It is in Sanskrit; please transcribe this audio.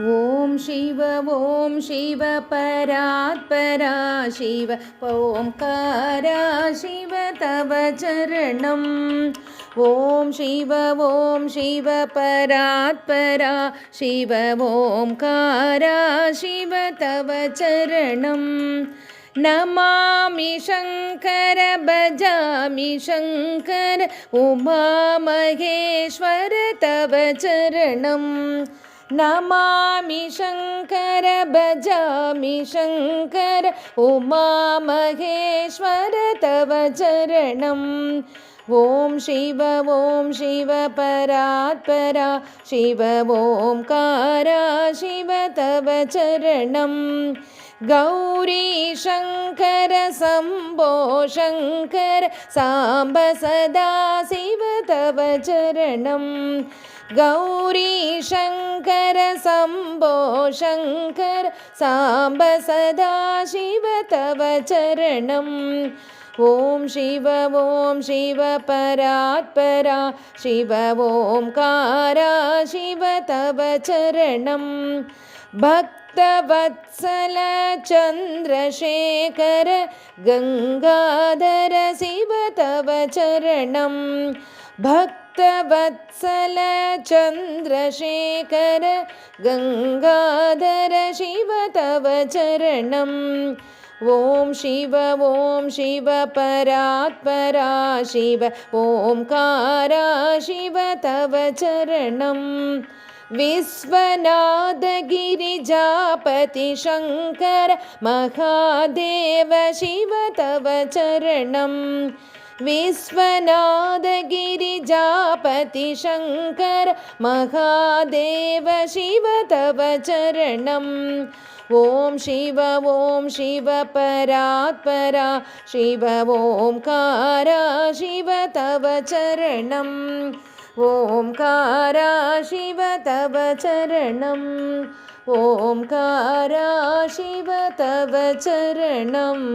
ॐ शिव परात्परा शिव ओंकारा शिव तव चरणम्। ॐ शिव परात्परा शिव ओंकारा शिव तव चरणम्। नमामि शङ्कर भजामि शङ्कर उमा महेश्वर तव चरणम्। नमामि शङ्कर भजामि शङ्कर उमा महेश्वर तव चरणम्। ॐ शिव परात्परा शिव ओंकारा शिव तव चरणम्। गौरी शङ्कर शम्भो शङ्कर साम्ब सदा शिव तव चरणम्। गौरी शङ्कर शम्भो शङ्कर साम्ब सदा शिव तव चरणम्। ॐ शिव परात्परा शिव ओंकारा शिव तव चरणम्। भक्तवत्सल चन्द्रशेखर गङ्गाधर शिव तव चरणम्। भक्तवत्सल चन्द्रशेखर गङ्गाधर शिव तव चरणम्। ॐ शिव परात्परा शिव ओंकारा शिव तव चरणम्। विश्वनाथ गिरिजापति शङ्कर महादेव शिव तव चरणम्। विश्वनाथ गिरिजापति शङ्कर महादेव शिव तव चरणम्। ॐ शिव परात्परा शिव ओंकारा शिव तव चरणम्। ओंकारा शिव तव चरणम्। ओंकारा शिव तव चरणम्।